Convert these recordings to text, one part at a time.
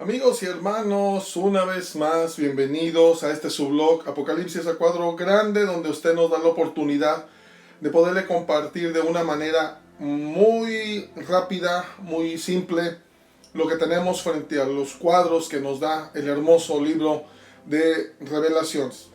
Amigos y hermanos, una vez más, bienvenidos a este su blog Apocalipsis a Cuadro Grande, donde usted nos da la oportunidad de poderle compartir de una manera muy rápida, muy simple, lo que tenemos frente a los cuadros que nos da el hermoso libro de Revelaciones.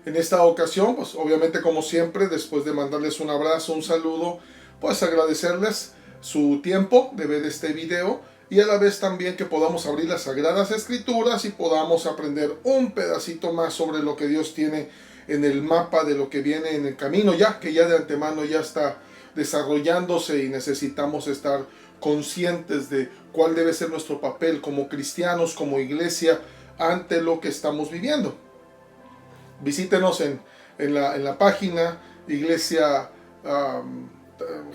En esta ocasión, pues obviamente como siempre, después de mandarles un abrazo, un saludo, pues agradecerles su tiempo de ver este video y a la vez también que podamos abrir las Sagradas Escrituras y podamos aprender un pedacito más sobre lo que Dios tiene en el mapa de lo que viene en el camino, ya que ya de antemano ya está desarrollándose y necesitamos estar conscientes de cuál debe ser nuestro papel como cristianos, como iglesia, ante lo que estamos viviendo. Visítenos en la página Iglesia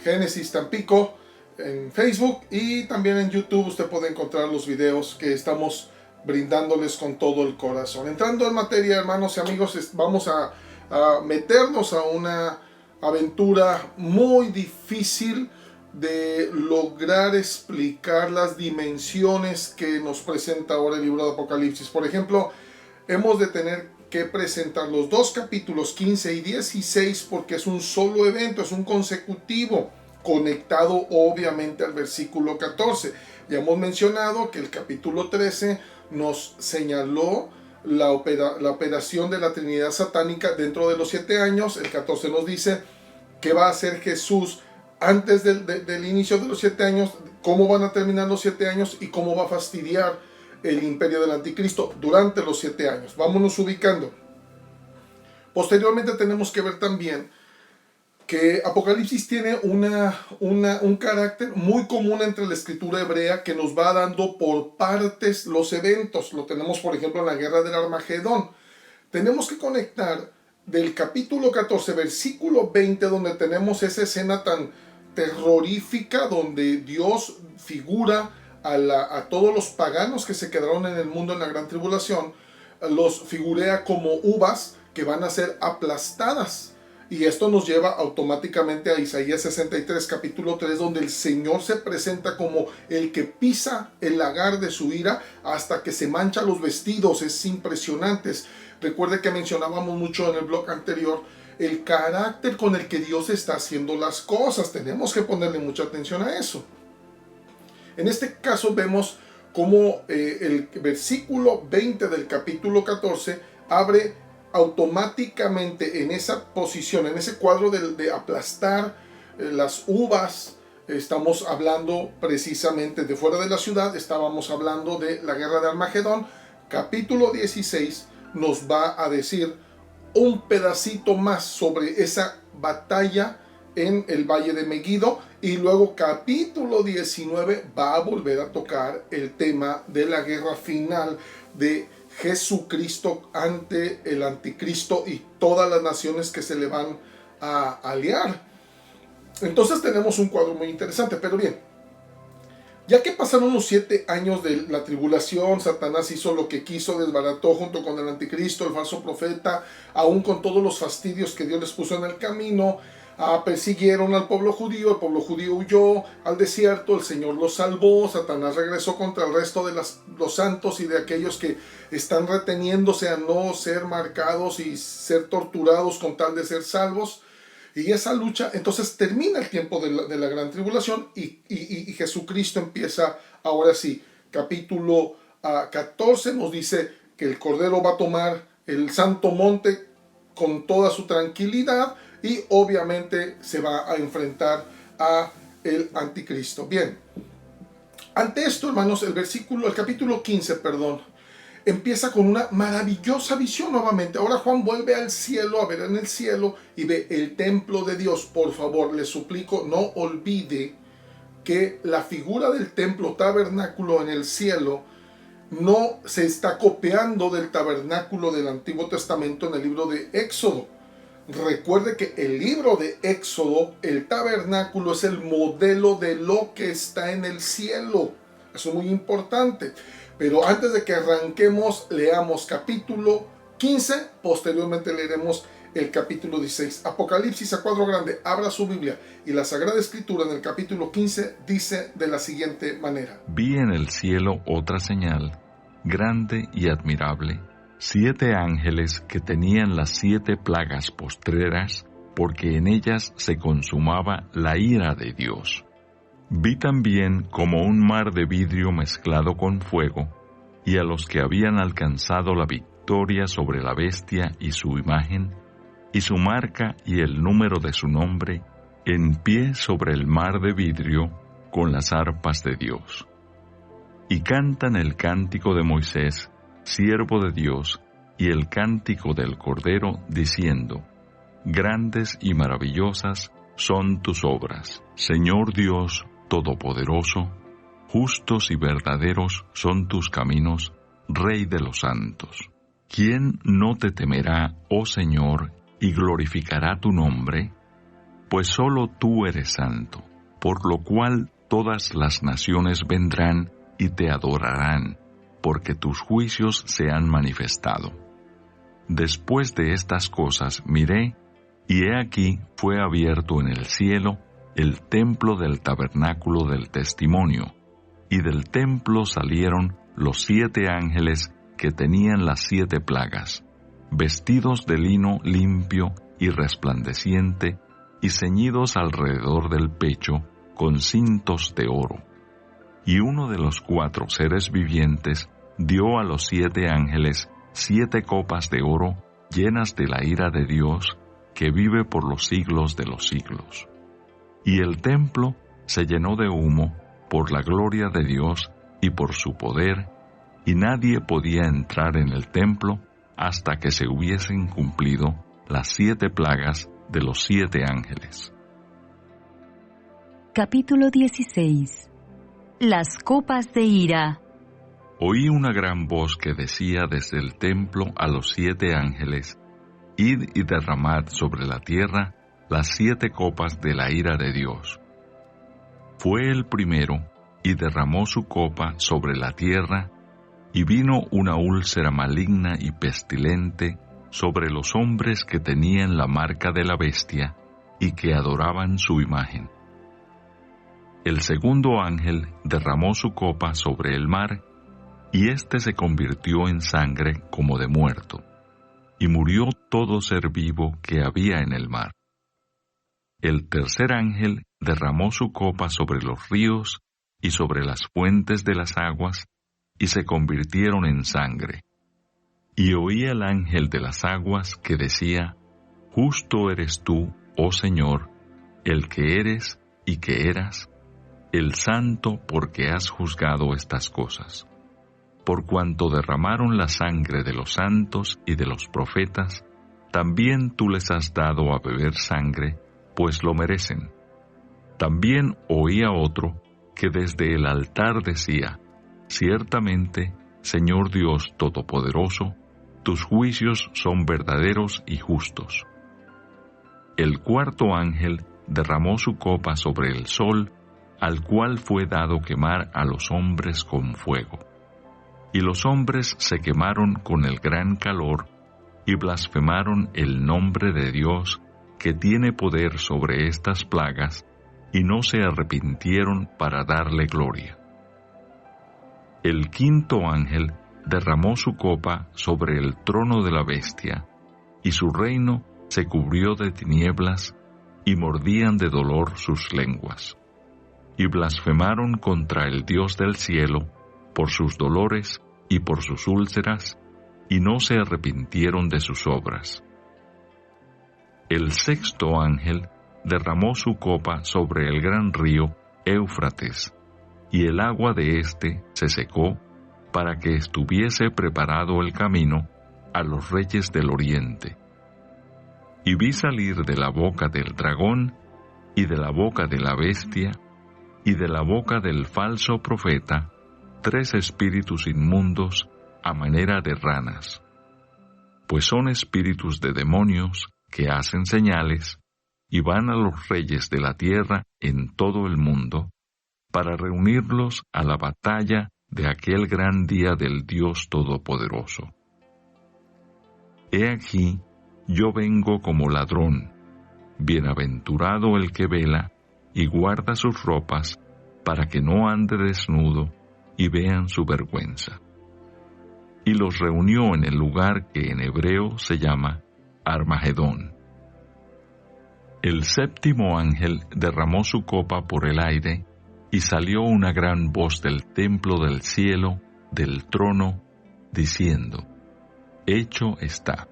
Génesis Tampico en Facebook, y también en YouTube usted puede encontrar los videos que estamos brindándoles con todo el corazón. Entrando en materia, hermanos y amigos, vamos a meternos a una aventura muy difícil de lograr explicar las dimensiones que nos presenta ahora el libro de Apocalipsis. Por ejemplo, hemos de tener que presentar los dos capítulos 15 y 16 porque es un solo evento, es un consecutivo, conectado obviamente al versículo 14. Ya hemos mencionado que el capítulo 13 nos señaló la operación de la Trinidad satánica dentro de los 7 años. El 14 nos dice qué va a hacer Jesús antes del inicio de los 7 años, cómo van a terminar los 7 años y cómo va a fastidiar el imperio del anticristo durante los 7 años. Vámonos ubicando. Posteriormente tenemos que ver también que Apocalipsis tiene un carácter muy común entre la escritura hebrea, que nos va dando por partes los eventos. Lo tenemos, por ejemplo, en la guerra del Armagedón. Tenemos que conectar del capítulo 14, versículo 20, donde tenemos esa escena tan terrorífica, donde Dios figura a todos los paganos que se quedaron en el mundo en la gran tribulación, los figurea como uvas que van a ser aplastadas. Y esto nos lleva automáticamente a Isaías 63, capítulo 3, donde el Señor se presenta como el que pisa el lagar de su ira hasta que se mancha los vestidos. Es impresionante. Recuerde que mencionábamos mucho en el blog anterior el carácter con el que Dios está haciendo las cosas. Tenemos que ponerle mucha atención a eso. En este caso vemos cómo el versículo 20 del capítulo 14 abre automáticamente en esa posición, en ese cuadro de aplastar las uvas. Estamos hablando precisamente de fuera de la ciudad, estábamos hablando de la guerra de Armagedón. Capítulo 16 nos va a decir un pedacito más sobre esa batalla en el valle de Megiddo, y luego capítulo 19 va a volver a tocar el tema de la guerra final de Jesucristo ante el anticristo y todas las naciones que se le van a aliar. Entonces tenemos un cuadro muy interesante. Pero bien, ya que pasaron los 7 años de la tribulación, Satanás hizo lo que quiso, desbarató junto con el anticristo, el falso profeta, aún con todos los fastidios que Dios les puso en el camino. Persiguieron al pueblo judío, el pueblo judío huyó al desierto, el Señor los salvó. Satanás regresó contra el resto de los santos y de aquellos que están reteniéndose a no ser marcados y ser torturados con tal de ser salvos. Y esa lucha, entonces termina el tiempo de la gran tribulación y Jesucristo empieza, ahora sí, capítulo 14 nos dice que el Cordero va a tomar el santo monte con toda su tranquilidad y obviamente se va a enfrentar a el anticristo. Bien, ante esto, hermanos, el capítulo 15, empieza con una maravillosa visión nuevamente. Ahora Juan vuelve al cielo, a ver en el cielo, y ve el templo de Dios. Por favor, le suplico, no olvide que la figura del templo tabernáculo en el cielo no se está copiando del tabernáculo del Antiguo Testamento en el libro de Éxodo. Recuerde que el libro de Éxodo, el tabernáculo es el modelo de lo que está en el cielo. Eso es muy importante. Pero antes de que arranquemos, leamos capítulo 15. Posteriormente leeremos el capítulo 16. Apocalipsis a cuadro grande, abra su Biblia y la Sagrada Escritura en el capítulo 15 dice de la siguiente manera. Vi en el cielo otra señal, grande y admirable, 7 ángeles que tenían las 7 plagas postreras, porque en ellas se consumaba la ira de Dios. Vi también como un mar de vidrio mezclado con fuego, y a los que habían alcanzado la victoria sobre la bestia y su imagen, y su marca y el número de su nombre, en pie sobre el mar de vidrio, con las arpas de Dios. Y cantan el cántico de Moisés, siervo de Dios, y el cántico del Cordero, diciendo: Grandes y maravillosas son tus obras, Señor Dios Todopoderoso, justos y verdaderos son tus caminos, Rey de los santos. ¿Quién no te temerá, oh Señor, y glorificará tu nombre? Pues solo tú eres santo, por lo cual todas las naciones vendrán y te adorarán, porque tus juicios se han manifestado. Después de estas cosas miré, y he aquí fue abierto en el cielo el templo del tabernáculo del testimonio, y del templo salieron los 7 ángeles que tenían las 7 plagas, vestidos de lino limpio y resplandeciente, y ceñidos alrededor del pecho con cintos de oro. Y uno de los 4 seres vivientes dio a los 7 ángeles 7 copas de oro llenas de la ira de Dios, que vive por los siglos de los siglos. Y el templo se llenó de humo por la gloria de Dios y por su poder, y nadie podía entrar en el templo hasta que se hubiesen cumplido las 7 plagas de los 7 ángeles. Capítulo 16. Las copas de ira. Oí una gran voz que decía desde el templo a los 7 ángeles: Id y derramad sobre la tierra las 7 copas de la ira de Dios. Fue el primero, y derramó su copa sobre la tierra, y vino una úlcera maligna y pestilente sobre los hombres que tenían la marca de la bestia y que adoraban su imagen. El segundo ángel derramó su copa sobre el mar, y éste se convirtió en sangre como de muerto, y murió todo ser vivo que había en el mar. El tercer ángel derramó su copa sobre los ríos y sobre las fuentes de las aguas, y se convirtieron en sangre. Y oí al ángel de las aguas que decía: Justo eres tú, oh Señor, el que eres y que eras, el santo, porque has juzgado estas cosas. Por cuanto derramaron la sangre de los santos y de los profetas, también tú les has dado a beber sangre, pues lo merecen. También oí a otro que desde el altar decía: Ciertamente, Señor Dios Todopoderoso, tus juicios son verdaderos y justos. El cuarto ángel derramó su copa sobre el sol, al cual fue dado quemar a los hombres con fuego. Y los hombres se quemaron con el gran calor, y blasfemaron el nombre de Dios, que tiene poder sobre estas plagas, y no se arrepintieron para darle gloria. El quinto ángel derramó su copa sobre el trono de la bestia, y su reino se cubrió de tinieblas, y mordían de dolor sus lenguas. Y blasfemaron contra el Dios del cielo, por sus dolores y por sus úlceras, y no se arrepintieron de sus obras. El sexto ángel derramó su copa sobre el gran río Éufrates, y el agua de éste se secó, para que estuviese preparado el camino a los reyes del oriente. Y vi salir de la boca del dragón, y de la boca de la bestia, y de la boca del falso profeta, 3 espíritus inmundos a manera de ranas, pues son espíritus de demonios que hacen señales, y van a los reyes de la tierra en todo el mundo, para reunirlos a la batalla de aquel gran día del Dios Todopoderoso. He aquí, yo vengo como ladrón. Bienaventurado el que vela y guarda sus ropas, para que no ande desnudo y vean su vergüenza. Y los reunió en el lugar que en hebreo se llama Armagedón. El séptimo ángel derramó su copa por el aire, y salió una gran voz del templo del cielo, del trono, diciendo: Hecho está.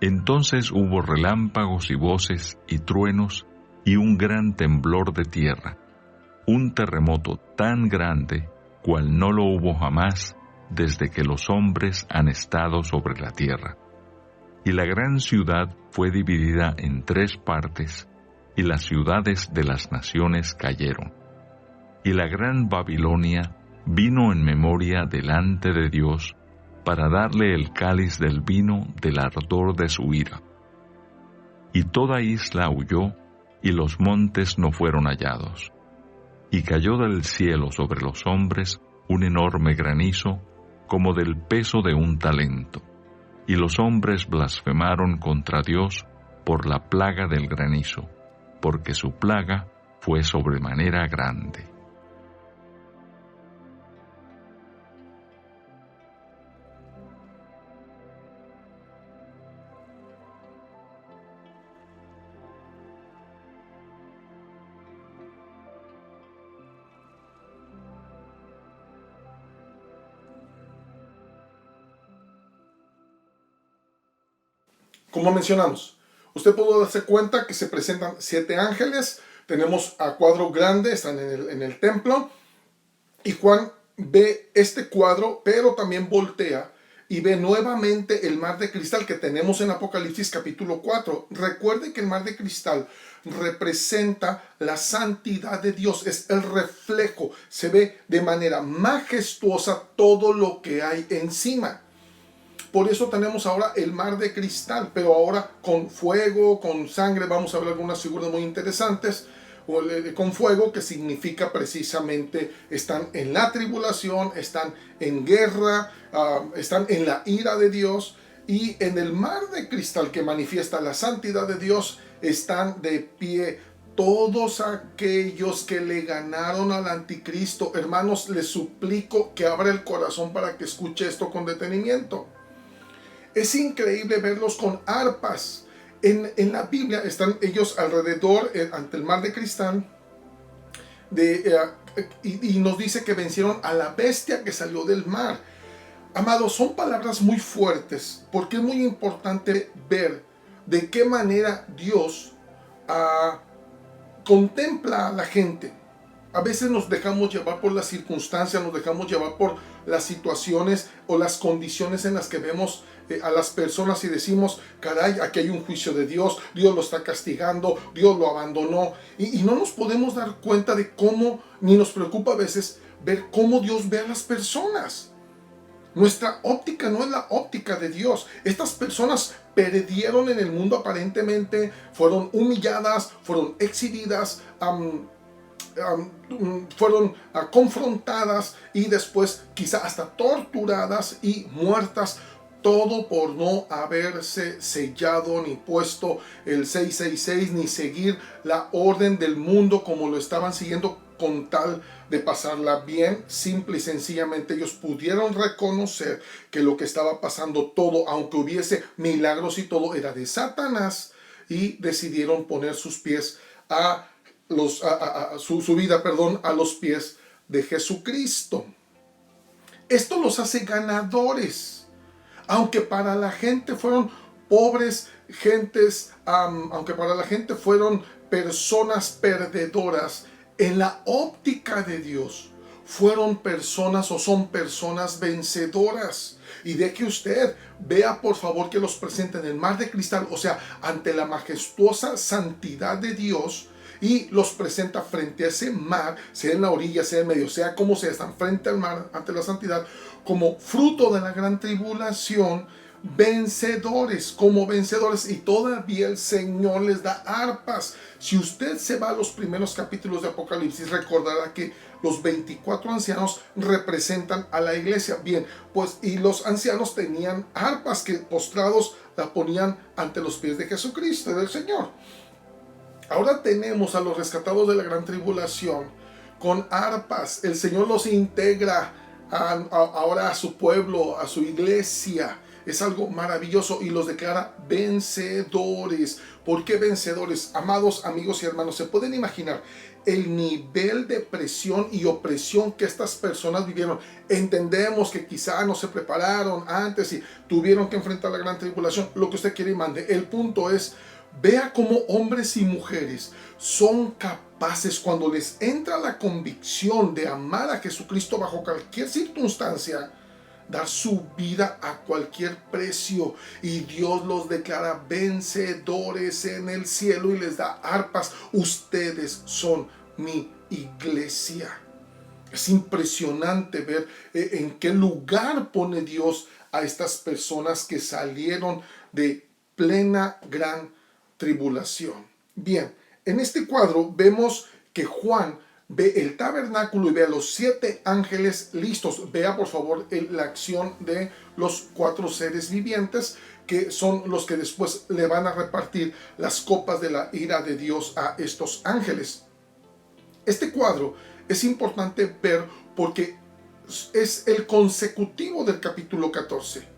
Entonces hubo relámpagos y voces y truenos y un gran temblor de tierra, un terremoto tan grande cual no lo hubo jamás desde que los hombres han estado sobre la tierra. Y la gran ciudad fue dividida en 3 partes, y las ciudades de las naciones cayeron. Y la gran Babilonia vino en memoria delante de Dios, para darle el cáliz del vino del ardor de su ira. Y toda isla huyó, y los montes no fueron hallados. Y cayó del cielo sobre los hombres un enorme granizo, como del peso de un talento. Y los hombres blasfemaron contra Dios por la plaga del granizo, porque su plaga fue sobremanera grande. Como mencionamos, usted pudo darse cuenta que se presentan 7 ángeles. Tenemos a cuadro grande, están en el templo. Y Juan ve este cuadro, pero también voltea y ve nuevamente el mar de cristal que tenemos en Apocalipsis capítulo 4. Recuerde que el mar de cristal representa la santidad de Dios, es el reflejo. Se ve de manera majestuosa todo lo que hay encima. Por eso tenemos ahora el mar de cristal, pero ahora con fuego, con sangre. Vamos a ver algunas figuras muy interesantes con fuego, que significa precisamente están en la tribulación, están en guerra, están en la ira de Dios. Y en el mar de cristal, que manifiesta la santidad de Dios, están de pie todos aquellos que le ganaron al anticristo. Hermanos, les suplico que abra el corazón para que escuche esto con detenimiento. Es increíble verlos con arpas. En la Biblia están ellos alrededor ante el mar de cristal y nos dice que vencieron a la bestia que salió del mar. Amados, son palabras muy fuertes, porque es muy importante ver de qué manera Dios contempla a la gente. A veces nos dejamos llevar por las circunstancias, nos dejamos llevar por las situaciones o las condiciones en las que vemos a las personas y decimos: caray, aquí hay un juicio de Dios, Dios lo está castigando, Dios lo abandonó. Y no nos podemos dar cuenta de cómo, ni nos preocupa a veces ver cómo Dios ve a las personas. Nuestra óptica no es la óptica de Dios. Estas personas perdieron en el mundo aparentemente, fueron humilladas, fueron exhibidas, fueron confrontadas y después quizá hasta torturadas y muertas, todo por no haberse sellado ni puesto el 666 ni seguir la orden del mundo como lo estaban siguiendo, con tal de pasarla bien. Simple y sencillamente ellos pudieron reconocer que lo que estaba pasando todo, aunque hubiese milagros y todo, era de Satanás, y decidieron poner sus pies su vida a los pies de Jesucristo. Esto los hace ganadores. Aunque para la gente fueron pobres gentes, aunque para la gente fueron personas perdedoras, en la óptica de Dios fueron personas o son personas vencedoras. Y deje usted, vea por favor que los presenta en el mar de cristal, o sea, ante la majestuosa santidad de Dios, y los presenta frente a ese mar, sea en la orilla, sea en medio, sea como sea, están frente al mar, ante la santidad, como fruto de la gran tribulación, vencedores, como vencedores, y todavía el Señor les da arpas. Si usted se va a los primeros capítulos de Apocalipsis, recordará que los 24 ancianos representan a la iglesia. Bien, pues y los ancianos tenían arpas que postrados la ponían ante los pies de Jesucristo, del Señor. Ahora tenemos a los rescatados de la gran tribulación con arpas. El Señor los integra ahora a su pueblo, a su iglesia. Es algo maravilloso y los declara vencedores. ¿Por qué vencedores? Amados amigos y hermanos, ¿se pueden imaginar el nivel de presión y opresión que estas personas vivieron? Entendemos que quizá no se prepararon antes y tuvieron que enfrentar la gran tribulación, lo que usted quiere y mande. El punto es, vea cómo hombres y mujeres son capaces, cuando les entra la convicción de amar a Jesucristo bajo cualquier circunstancia, dar su vida a cualquier precio, y Dios los declara vencedores en el cielo y les da arpas. Ustedes son mi iglesia. Es impresionante ver en qué lugar pone Dios a estas personas que salieron de plena gran tribulación. Bien, en este cuadro vemos que Juan ve el tabernáculo y ve a los 7 ángeles listos. Vea por favor la acción de los 4 seres vivientes, que son los que después le van a repartir las copas de la ira de Dios a estos ángeles. Este cuadro es importante ver porque es el consecutivo del capítulo 14.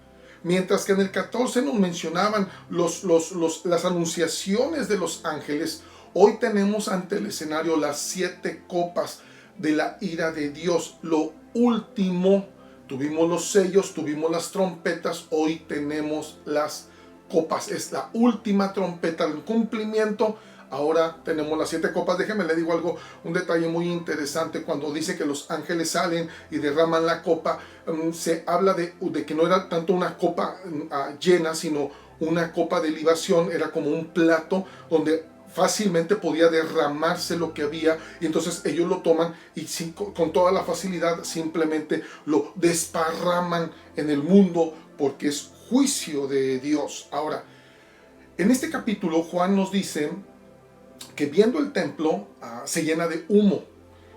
Mientras que en el 14 nos mencionaban las anunciaciones de los ángeles, hoy tenemos ante el escenario las 7 copas de la ira de Dios. Lo último, tuvimos los sellos, tuvimos las trompetas, hoy tenemos las copas. Es la última trompeta del cumplimiento. Ahora tenemos las 7 copas. Déjeme le digo algo, un detalle muy interesante. Cuando dice que los ángeles salen y derraman la copa, se habla de que no era tanto una copa llena, sino una copa de libación. Era como un plato donde fácilmente podía derramarse lo que había, y entonces ellos lo toman y con toda la facilidad simplemente lo desparraman en el mundo, porque es juicio de Dios. Ahora, en este capítulo Juan nos dice que viendo el templo se llena de humo.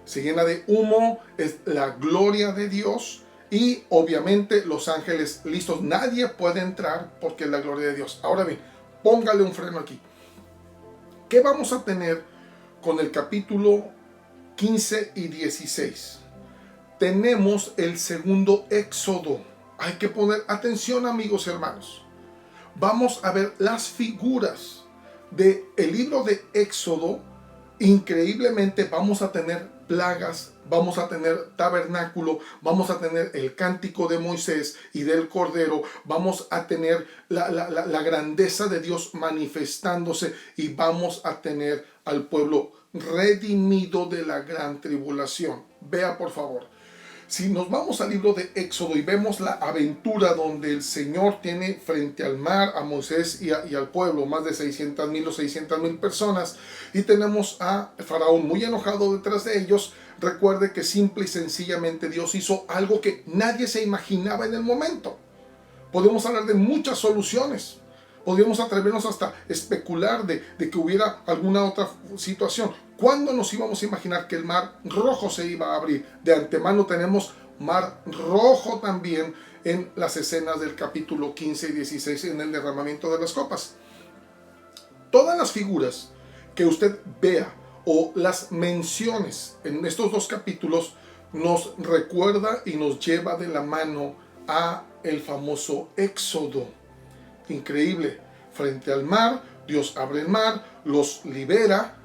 Se llena de humo, es la gloria de Dios, y obviamente los ángeles listos. Nadie puede entrar porque es la gloria de Dios. Ahora bien, póngale un freno aquí. ¿Qué vamos a tener con el capítulo 15 y 16? Tenemos el segundo éxodo. Hay que poner atención, amigos y hermanos. Vamos a ver las figuras del libro de Éxodo. Increíblemente vamos a tener plagas, vamos a tener tabernáculo, vamos a tener el cántico de Moisés y del Cordero, vamos a tener la grandeza de Dios manifestándose, y vamos a tener al pueblo redimido de la gran tribulación. Vea por favor. Si nos vamos al libro de Éxodo y vemos la aventura donde el Señor tiene frente al mar a Moisés y al pueblo, más de 600,000 o 600,000 personas, y tenemos a Faraón muy enojado detrás de ellos, recuerde que simple y sencillamente Dios hizo algo que nadie se imaginaba en el momento. Podemos hablar de muchas soluciones. Podríamos atrevernos hasta especular de que hubiera alguna otra situación. ¿Cuándo nos íbamos a imaginar que el mar rojo se iba a abrir? De antemano tenemos mar rojo también en las escenas del capítulo 15 y 16 en el derramamiento de las copas. Todas las figuras que usted vea o las menciones en estos 2 capítulos nos recuerda y nos lleva de la mano a el famoso Éxodo. Increíble. Frente al mar, Dios abre el mar, los libera,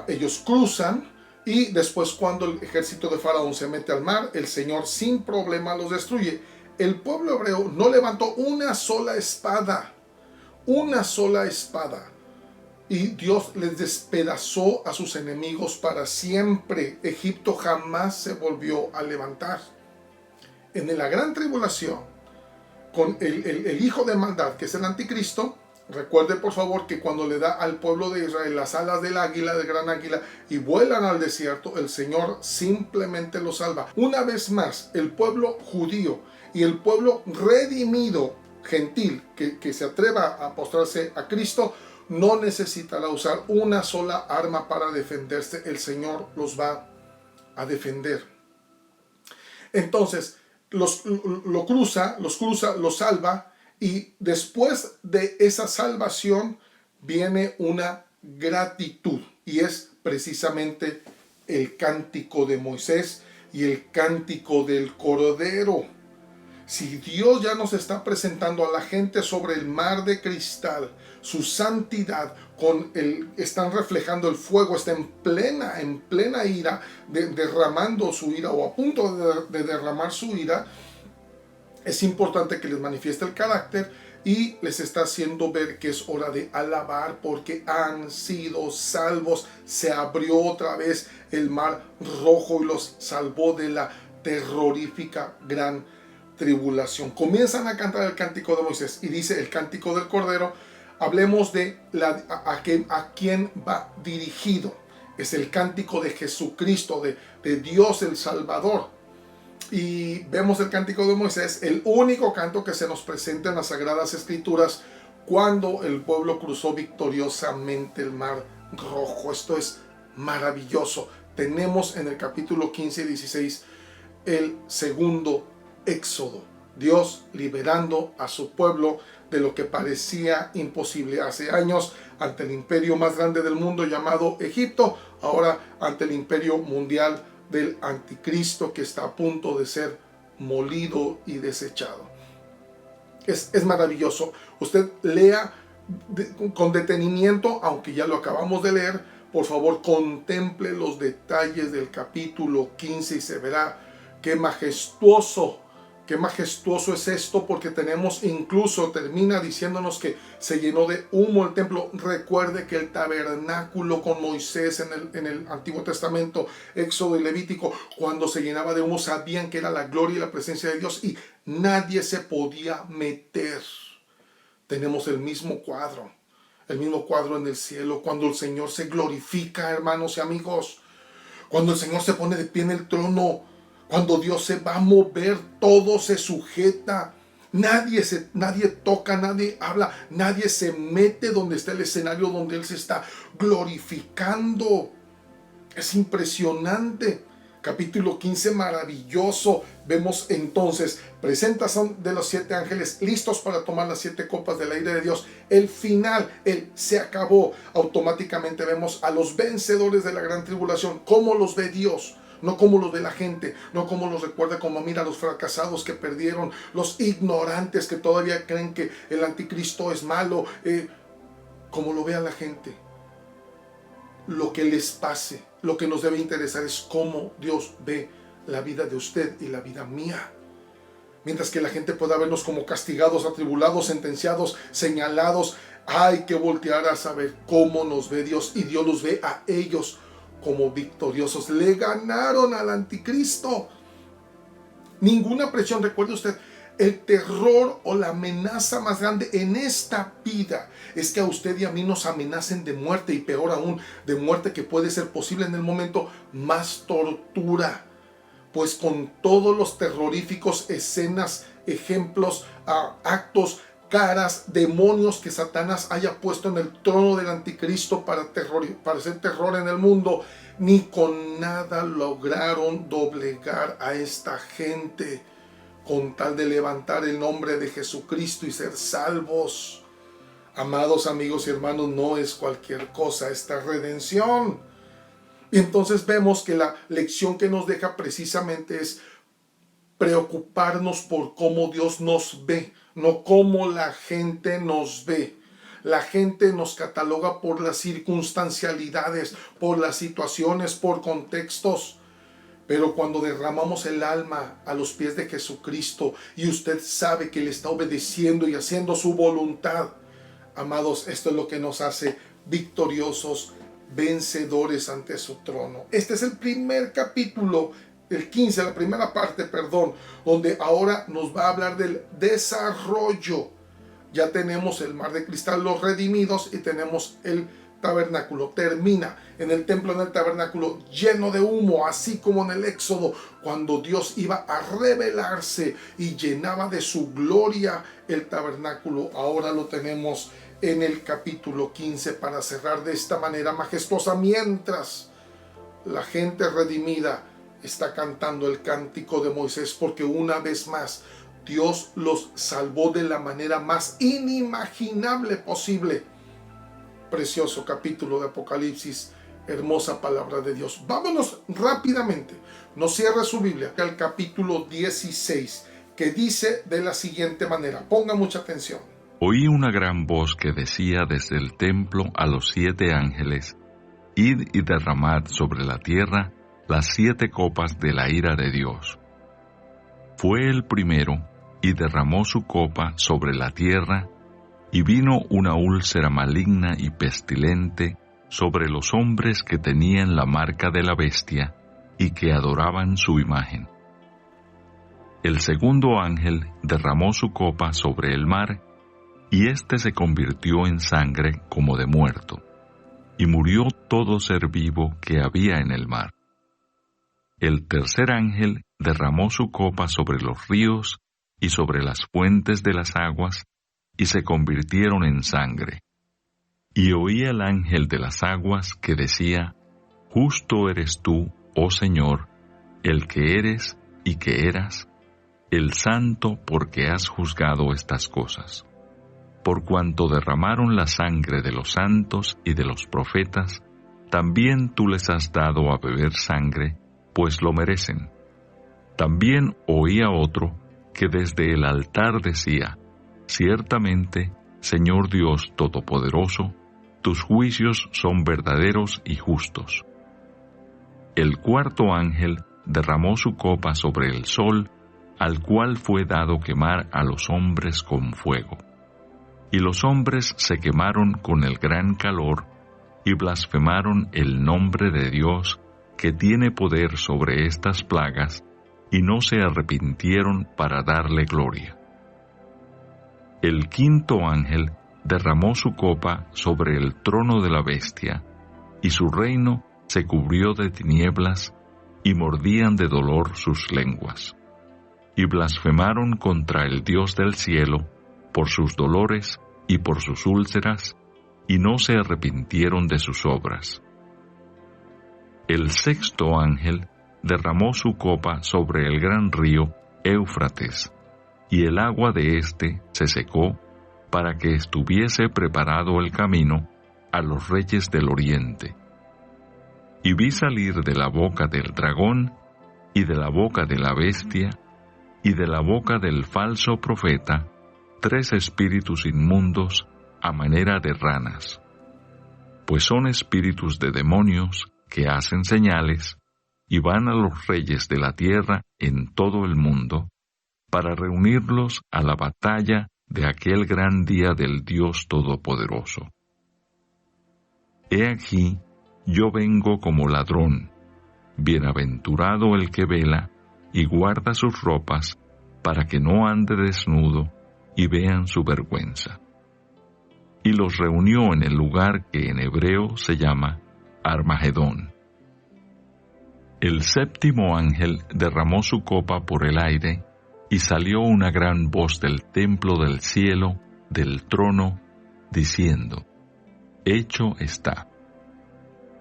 ellos cruzan, y después cuando el ejército de Faraón se mete al mar, el Señor sin problema los destruye. El pueblo hebreo no levantó una sola espada, y Dios les despedazó a sus enemigos para siempre. Egipto jamás se volvió a levantar. En la gran tribulación, con el hijo de maldad, que es el anticristo, recuerde por favor que cuando le da al pueblo de Israel las alas del águila, del gran águila, y vuelan al desierto, el Señor simplemente los salva. Una vez más, el pueblo judío y el pueblo redimido gentil que se atreva a postrarse a Cristo no necesitará usar una sola arma para defenderse. El Señor los va a defender. Entonces los cruza, los salva, y después de esa salvación viene una gratitud, y es precisamente el cántico de Moisés y el cántico del Cordero. Si Dios ya nos está presentando a la gente sobre el mar de cristal, su santidad, están reflejando el fuego, está en plena ira, derramando su ira o a punto de derramar su ira, es importante que les manifieste el carácter y les está haciendo ver que es hora de alabar porque han sido salvos. Se abrió otra vez el mar rojo y los salvó de la terrorífica gran tribulación. Comienzan a cantar el cántico de Moisés y dice el cántico del Cordero. Hablemos de a quién va dirigido. Es el cántico de Jesucristo, de Dios el Salvador. Y vemos el cántico de Moisés, el único canto que se nos presenta en las Sagradas Escrituras cuando el pueblo cruzó victoriosamente el mar rojo. Esto es maravilloso. Tenemos en el capítulo 15 y 16 el segundo éxodo. Dios liberando a su pueblo de lo que parecía imposible hace años ante el imperio más grande del mundo llamado Egipto, ahora ante el imperio mundial del anticristo que está a punto de ser molido y desechado. Es maravilloso. Usted lea con detenimiento, aunque ya lo acabamos de leer. Por favor, contemple los detalles del capítulo 15 y se verá qué majestuoso es esto, porque tenemos, incluso termina diciéndonos que se llenó de humo el templo. Recuerde que el tabernáculo con Moisés en el Antiguo Testamento, Éxodo y Levítico, cuando se llenaba de humo, sabían que era la gloria y la presencia de Dios y nadie se podía meter. Tenemos el mismo cuadro en el cielo, cuando el Señor se glorifica, hermanos y amigos, cuando el Señor se pone de pie en el trono. Cuando Dios se va a mover, todo se sujeta. Nadie toca, nadie habla, nadie se mete donde está el escenario donde Él se está glorificando. Es impresionante. Capítulo 15, maravilloso. Vemos entonces presentación de los 7 ángeles listos para tomar las 7 copas de la ira de Dios. El final, se acabó. Automáticamente vemos a los vencedores de la gran tribulación. ¿Cómo los ve Dios? No como los de la gente, no como los recuerda, como mira los fracasados que perdieron, los ignorantes que todavía creen que el anticristo es malo, como lo ve a la gente. Lo que les pase, lo que nos debe interesar es cómo Dios ve la vida de usted y la vida mía. Mientras que la gente pueda vernos como castigados, atribulados, sentenciados, señalados, hay que voltear a saber cómo nos ve Dios, y Dios los ve a ellos como victoriosos. Le ganaron al anticristo. Ninguna presión. Recuerde usted, el terror o la amenaza más grande en esta vida es que a usted y a mí nos amenacen de muerte, y peor aún, de muerte que puede ser posible en el momento, más tortura. Pues con todos los terroríficos escenas, ejemplos, actos, caras, demonios que Satanás haya puesto en el trono del anticristo para hacer terror en el mundo, ni con nada lograron doblegar a esta gente con tal de levantar el nombre de Jesucristo y ser salvos. Amados amigos y hermanos, no es cualquier cosa esta redención. Y entonces vemos que la lección que nos deja precisamente es preocuparnos por cómo Dios nos ve, no cómo la gente nos ve. La gente nos cataloga por las circunstancialidades, por las situaciones, por contextos. Pero cuando derramamos el alma a los pies de Jesucristo y usted sabe que le está obedeciendo y haciendo su voluntad, amados, esto es lo que nos hace victoriosos, vencedores ante su trono. Este es el primer capítulo, el 15, la primera parte, donde ahora nos va a hablar del desarrollo. Ya tenemos el mar de cristal, los redimidos, y tenemos el tabernáculo, termina en el templo, en el tabernáculo, lleno de humo, así como en el Éxodo, cuando Dios iba a revelarse y llenaba de su gloria el tabernáculo. Ahora lo tenemos en el capítulo 15 para cerrar de esta manera majestuosa, mientras la gente redimida está cantando el cántico de Moisés, porque una vez más Dios los salvó de la manera más inimaginable posible. Precioso capítulo de Apocalipsis, hermosa palabra de Dios. Vámonos rápidamente, no cierre su Biblia, al capítulo 16, que dice de la siguiente manera, ponga mucha atención. Oí una gran voz que decía desde el templo a los 7 ángeles: Id y derramad sobre la tierra las 7 copas de la ira de Dios. Fue el primero y derramó su copa sobre la tierra, y vino una úlcera maligna y pestilente sobre los hombres que tenían la marca de la bestia y que adoraban su imagen. El segundo ángel derramó su copa sobre el mar, y éste se convirtió en sangre como de muerto, y murió todo ser vivo que había en el mar. El tercer ángel derramó su copa sobre los ríos y sobre las fuentes de las aguas, y se convirtieron en sangre. Y oí al ángel de las aguas que decía: Justo eres tú, oh Señor, el que eres y que eras, el santo, porque has juzgado estas cosas. Por cuanto derramaron la sangre de los santos y de los profetas, también tú les has dado a beber sangre, pues lo merecen. También oí a otro que desde el altar decía: Ciertamente, Señor Dios Todopoderoso, tus juicios son verdaderos y justos. El cuarto ángel derramó su copa sobre el sol, al cual fue dado quemar a los hombres con fuego. Y los hombres se quemaron con el gran calor, y blasfemaron el nombre de Dios, que tiene poder sobre estas plagas, y no se arrepintieron para darle gloria. El quinto ángel derramó su copa sobre el trono de la bestia, y su reino se cubrió de tinieblas, y mordían de dolor sus lenguas. Y blasfemaron contra el Dios del cielo, por sus dolores y por sus úlceras, y no se arrepintieron de sus obras. El sexto ángel derramó su copa sobre el gran río Éufrates, y el agua de éste se secó, para que estuviese preparado el camino a los reyes del oriente. Y vi salir de la boca del dragón, y de la boca de la bestia, y de la boca del falso profeta, 3 espíritus inmundos a manera de ranas, pues son espíritus de demonios que hacen señales, y van a los reyes de la tierra en todo el mundo, para reunirlos a la batalla de aquel gran día del Dios Todopoderoso. He aquí, yo vengo como ladrón. Bienaventurado el que vela y guarda sus ropas, para que no ande desnudo y vean su vergüenza. Y los reunió en el lugar que en hebreo se llama Armagedón. El séptimo ángel derramó su copa por el aire, y salió una gran voz del templo del cielo, del trono, diciendo: Hecho está.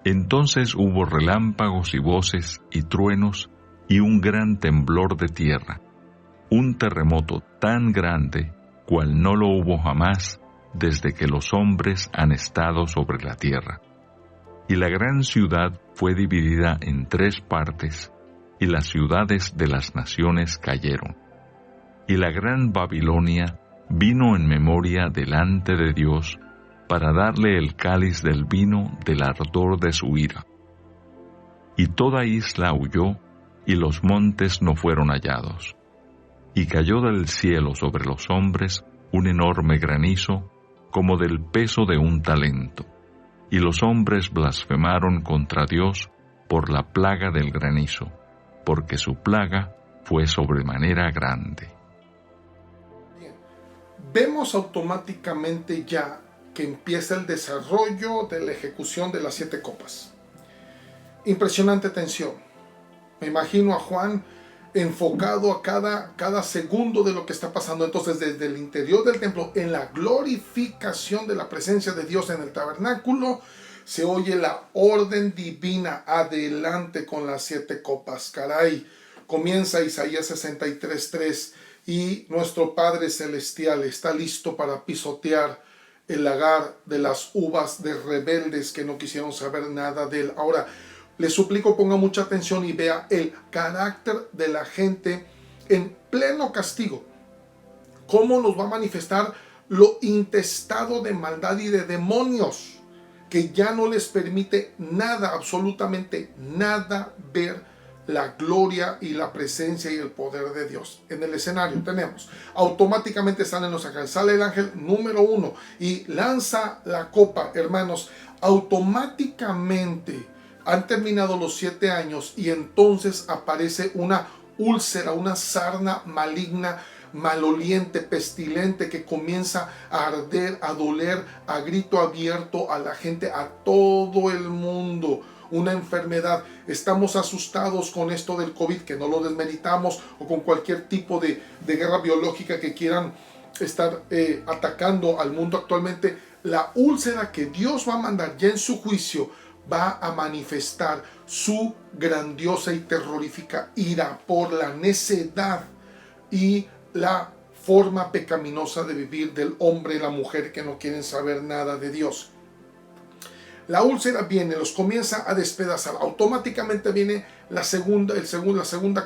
Entonces hubo relámpagos y voces y truenos y un gran temblor de tierra, un terremoto tan grande cual no lo hubo jamás desde que los hombres han estado sobre la tierra. Y la gran ciudad fue dividida en 3 partes, y las ciudades de las naciones cayeron. Y la gran Babilonia vino en memoria delante de Dios, para darle el cáliz del vino del ardor de su ira. Y toda isla huyó, y los montes no fueron hallados. Y cayó del cielo sobre los hombres un enorme granizo, como del peso de un talento. Y los hombres blasfemaron contra Dios por la plaga del granizo, porque su plaga fue sobremanera grande. Bien. Vemos automáticamente ya que empieza el desarrollo de la ejecución de las 7 copas. Impresionante tensión. Me imagino a Juan enfocado a cada segundo de lo que está pasando. Entonces, desde el interior del templo, en la glorificación de la presencia de Dios en el tabernáculo, se oye la orden divina: adelante con las 7 copas. Caray, comienza Isaías 63:3, y nuestro Padre Celestial está listo para pisotear el lagar de las uvas de rebeldes que no quisieron saber nada de él. Ahora, le suplico ponga mucha atención y vea el carácter de la gente en pleno castigo. Cómo nos va a manifestar lo intestado de maldad y de demonios, que ya no les permite nada, absolutamente nada, ver la gloria y la presencia y el poder de Dios. En el escenario tenemos, automáticamente salen los ángeles, sale el ángel número 1 y lanza la copa, hermanos. Automáticamente han terminado los 7 años y entonces aparece una úlcera, una sarna maligna, maloliente, pestilente, que comienza a arder, a doler, a grito abierto a la gente, a todo el mundo. Una enfermedad. Estamos asustados con esto del COVID, que no lo desmeritamos, o con cualquier tipo de guerra biológica que quieran estar atacando al mundo actualmente. La úlcera que Dios va a mandar ya en su juicio va a manifestar su grandiosa y terrorífica ira por la necedad y la forma pecaminosa de vivir del hombre y la mujer que no quieren saber nada de Dios. La úlcera viene, los comienza a despedazar. Automáticamente viene la segunda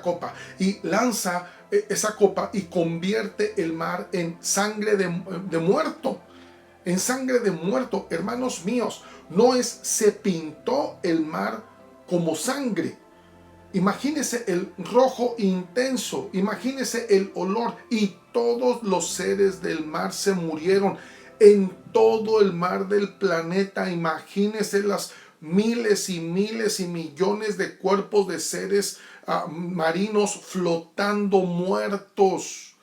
copa y lanza esa copa y convierte el mar en sangre de muerto. En sangre de muerto, hermanos míos. Se pintó el mar como sangre. Imagínese el rojo intenso, imagínese el olor, y todos los seres del mar se murieron. En todo el mar del planeta, imagínese las miles y miles y millones de cuerpos de seres marinos flotando muertos.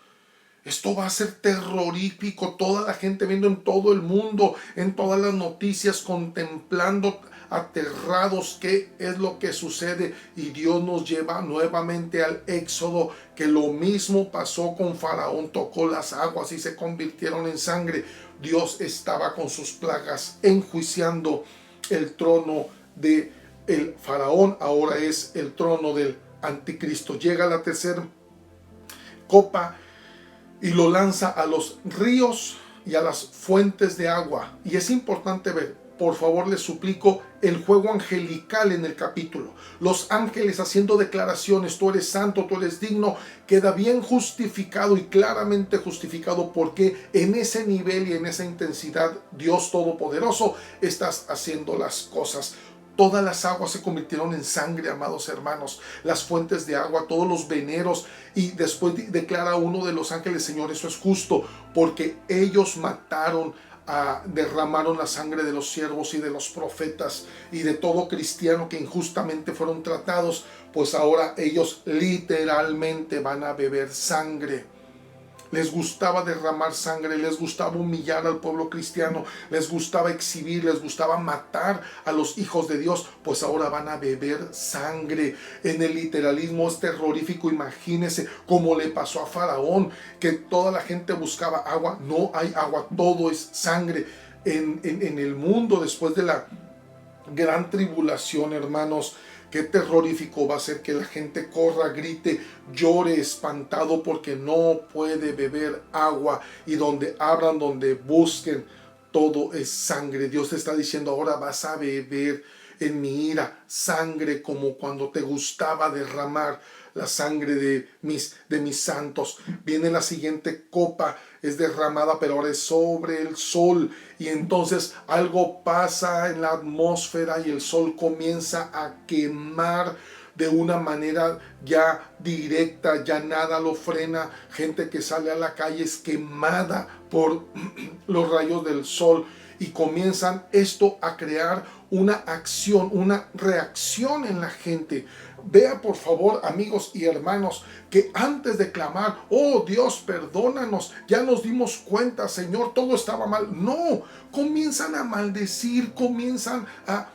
Esto va a ser terrorífico. Toda la gente viendo en todo el mundo, en todas las noticias, contemplando aterrados qué es lo que sucede. Y Dios nos lleva nuevamente al Éxodo, que lo mismo pasó con Faraón. Tocó las aguas y se convirtieron en sangre. Dios estaba con sus plagas enjuiciando el trono de el Faraón. Ahora es el trono del anticristo. Llega la tercera copa y lo lanza a los ríos y a las fuentes de agua. Y es importante ver, por favor les suplico, el juego angelical en el capítulo. Los ángeles haciendo declaraciones: tú eres santo, tú eres digno. Queda bien justificado y claramente justificado porque en ese nivel y en esa intensidad Dios Todopoderoso estás haciendo las cosas. Todas las aguas se convirtieron en sangre, amados hermanos. Las fuentes de agua, todos los veneros. Y después declara uno de los ángeles: Señor, eso es justo, porque ellos derramaron la sangre de los siervos y de los profetas y de todo cristiano que injustamente fueron tratados. Pues ahora ellos literalmente van a beber sangre. Les gustaba derramar sangre, les gustaba humillar al pueblo cristiano, les gustaba exhibir, les gustaba matar a los hijos de Dios. Pues ahora van a beber sangre. En el literalismo es terrorífico. Imagínense cómo le pasó a Faraón, que toda la gente buscaba agua. No hay agua, todo es sangre. En el mundo, después de la gran tribulación, hermanos, qué terrorífico va a ser que la gente corra, grite, llore espantado porque no puede beber agua. Y donde abran, donde busquen, todo es sangre. Dios te está diciendo: ahora vas a beber en mi ira sangre, como cuando te gustaba derramar la sangre de mis santos. Viene la siguiente copa, es derramada, pero ahora es sobre el sol. Y entonces algo pasa en la atmósfera y el sol comienza a quemar de una manera ya directa, ya nada lo frena. Gente que sale a la calle es quemada por los rayos del sol. y comienzan esto a crear una acción, una reacción en la gente. Vea por favor, amigos y hermanos, que antes de clamar, oh Dios, perdónanos, ya nos dimos cuenta, Señor, todo estaba mal. No, comienzan a maldecir, comienzan a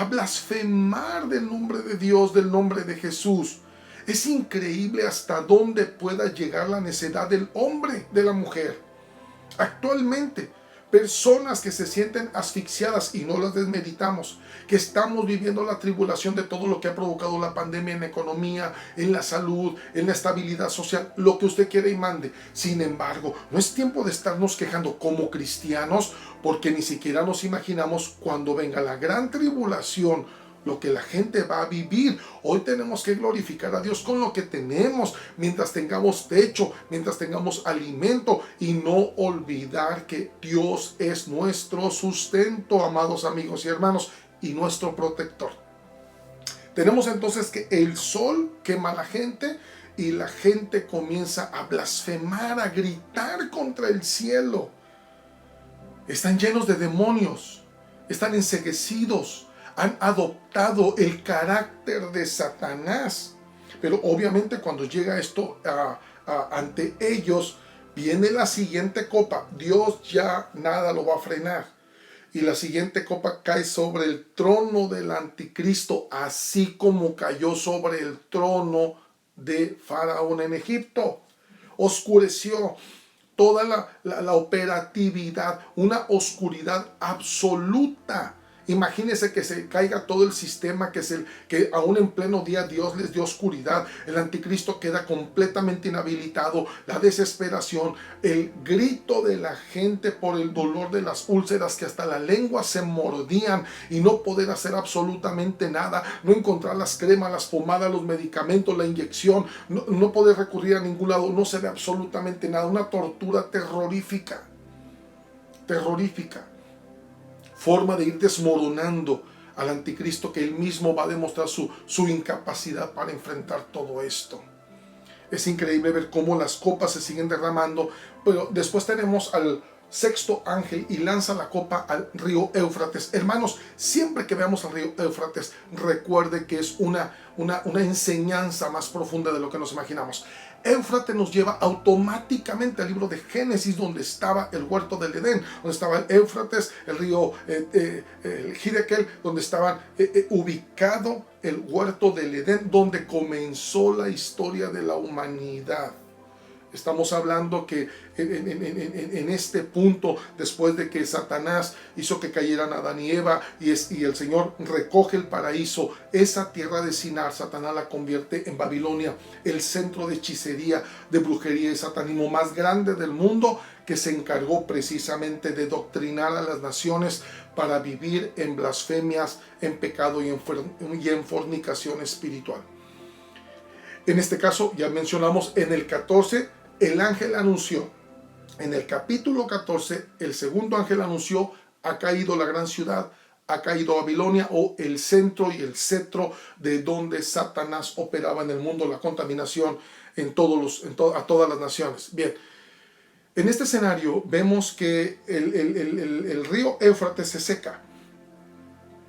blasfemar del nombre de Dios, del nombre de Jesús. Es increíble hasta dónde pueda llegar la necedad del hombre, de la mujer. Actualmente, personas que se sienten asfixiadas, y no las desmeditamos, que estamos viviendo la tribulación de todo lo que ha provocado la pandemia en la economía, en la salud, en la estabilidad social, lo que usted quiera y mande. Sin embargo, no es tiempo de estarnos quejando como cristianos, porque ni siquiera nos imaginamos cuando venga la gran tribulación lo que la gente va a vivir. Hoy tenemos que glorificar a Dios con lo que tenemos, mientras tengamos techo, mientras tengamos alimento, y no olvidar que Dios es nuestro sustento, amados amigos y hermanos, y nuestro protector. Tenemos entonces que el sol quema a la gente y la gente comienza a blasfemar, a gritar contra el cielo. Están llenos de demonios, están enceguecidos, han adoptado el carácter de Satanás. Pero obviamente cuando llega esto ante ellos, viene la siguiente copa. Dios ya nada lo va a frenar. Y la siguiente copa cae sobre el trono del anticristo, así como cayó sobre el trono de Faraón en Egipto. Oscureció toda la operatividad, una oscuridad absoluta. Imagínense que se caiga todo el sistema, que aún en pleno día Dios les dio oscuridad. El anticristo queda completamente inhabilitado. La desesperación, el grito de la gente por el dolor de las úlceras, que hasta la lengua se mordían, y no poder hacer absolutamente nada, no encontrar las cremas, las pomadas, los medicamentos, la inyección, no poder recurrir a ningún lado, no se ve absolutamente nada. Una tortura terrorífica, terrorífica. Forma de ir desmoronando al anticristo, que él mismo va a demostrar su incapacidad para enfrentar todo esto. Es increíble ver cómo las copas se siguen derramando, pero después tenemos al sexto ángel y lanza la copa al río Éufrates. Hermanos, siempre que veamos al río Éufrates, recuerde que es una enseñanza más profunda de lo que nos imaginamos. Éufrates nos lleva automáticamente al libro de Génesis, donde estaba el huerto del Edén, donde estaba el Éufrates, el río el Hiddekel, donde estaba ubicado el huerto del Edén, donde comenzó la historia de la humanidad. Estamos hablando que en este punto, después de que Satanás hizo que cayeran Adán y Eva, y el Señor recoge el paraíso, esa tierra de Sinar, Satanás la convierte en Babilonia, el centro de hechicería, de brujería y satanismo más grande del mundo, que se encargó precisamente de doctrinar a las naciones para vivir en blasfemias, en pecado y en fornicación espiritual. En este caso, ya mencionamos, en el 14, el ángel anunció. En el capítulo 14, el segundo ángel anunció: ha caído la gran ciudad, ha caído Babilonia, o el centro y el cetro de donde Satanás operaba en el mundo, la contaminación a todas las naciones. Bien, en este escenario vemos que el río Éufrates se seca.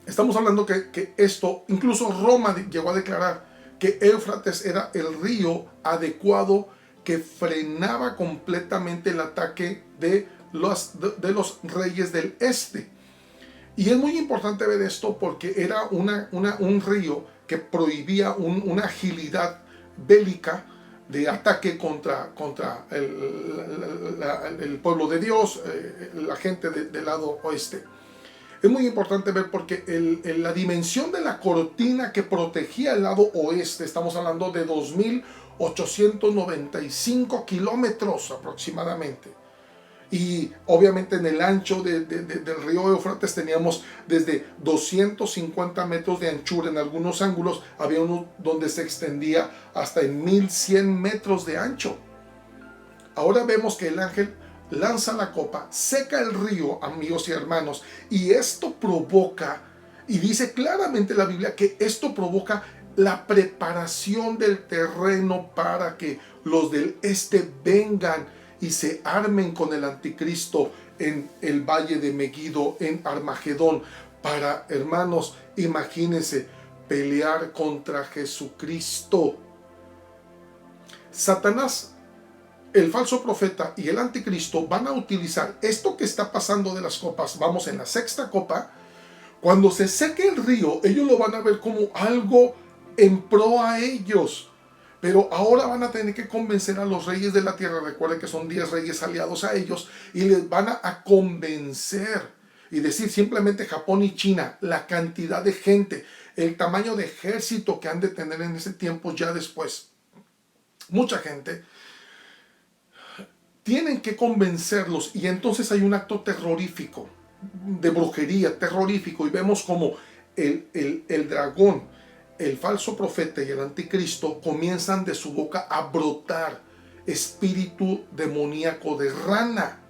Estamos hablando que esto, incluso Roma llegó a declarar que Éufrates era el río adecuado que frenaba completamente el ataque de los reyes del este. Y es muy importante ver esto, porque era un río que prohibía una agilidad bélica de ataque contra el pueblo de Dios, la gente del lado oeste. Es muy importante ver, porque la dimensión de la cortina que protegía el lado oeste, estamos hablando de 2.895 kilómetros aproximadamente. Y obviamente en el ancho del río Éufrates teníamos desde 250 metros de anchura en algunos ángulos, había uno donde se extendía hasta en 1100 metros de ancho. Ahora vemos que el ángel lanza la copa, seca el río, amigos y hermanos, y esto provoca, y dice claramente la Biblia que esto provoca la preparación del terreno para que los del este vengan y se armen con el anticristo en el valle de Megiddo, en Armagedón, para, hermanos, imagínense, pelear contra Jesucristo. Satanás, el falso profeta y el anticristo van a utilizar esto que está pasando de las copas. Vamos en la sexta copa. Cuando se seque el río, ellos lo van a ver como algo en pro a ellos. Pero ahora van a tener que convencer a los reyes de la tierra. Recuerden que son 10 reyes aliados a ellos. Y les van a convencer. Y decir simplemente Japón y China, la cantidad de gente, el tamaño de ejército que han de tener en ese tiempo ya después. Mucha gente. Tienen que convencerlos. Y entonces hay un acto terrorífico, de brujería, terrorífico. Y vemos como el dragón, el falso profeta y el anticristo comienzan de su boca a brotar espíritu demoníaco de rana.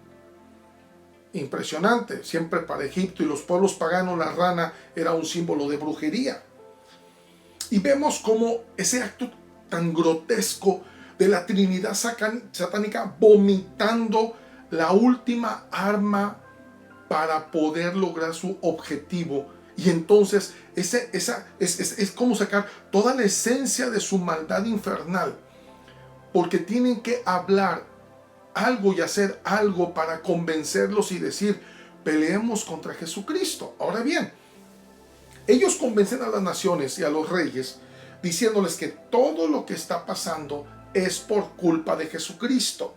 Impresionante. Siempre para Egipto y los pueblos paganos la rana era un símbolo de brujería. Y vemos como ese acto tan grotesco de la Trinidad satánica vomitando la última arma para poder lograr su objetivo. Y entonces es como sacar toda la esencia de su maldad infernal, porque tienen que hablar algo y hacer algo para convencerlos y decir, peleemos contra Jesucristo. Ahora bien, ellos convencen a las naciones y a los reyes diciéndoles que todo lo que está pasando es por culpa de Jesucristo.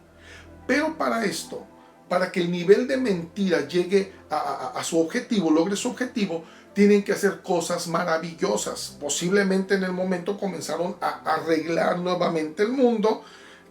Pero para esto, para que el nivel de mentira llegue a su objetivo, logre su objetivo, tienen que hacer cosas maravillosas. Posiblemente en el momento comenzaron a arreglar nuevamente el mundo.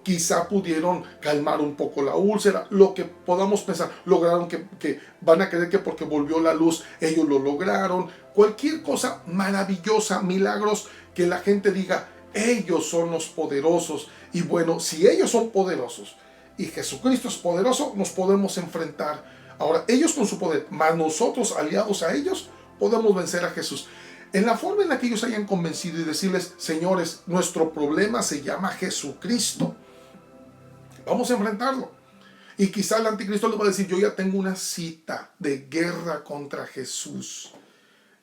Quizá pudieron calmar un poco la úlcera, lo que podamos pensar. Lograron que van a creer que porque volvió la luz, ellos lo lograron. Cualquier cosa maravillosa, milagros, que la gente diga, ellos son los poderosos. Y bueno, si ellos son poderosos y Jesucristo es poderoso, nos podemos enfrentar. Ahora, ellos con su poder, más nosotros aliados a ellos, podemos vencer a Jesús. En la forma en la que ellos hayan convencido y decirles, señores, nuestro problema se llama Jesucristo. Vamos a enfrentarlo. Y quizá el anticristo les va a decir, yo ya tengo una cita de guerra contra Jesús.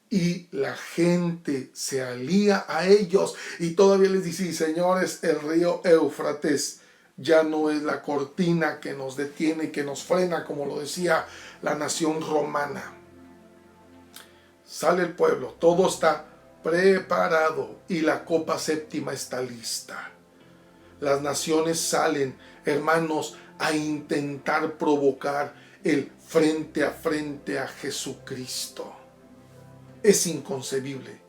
Y la gente se alía a ellos. Y todavía les dice, señores, el río Éufrates ya no es la cortina que nos detiene, que nos frena, como lo decía la nación romana. Sale el pueblo, todo está preparado y la copa séptima está lista. Las naciones salen, hermanos, a intentar provocar el frente a Jesucristo. Es inconcebible.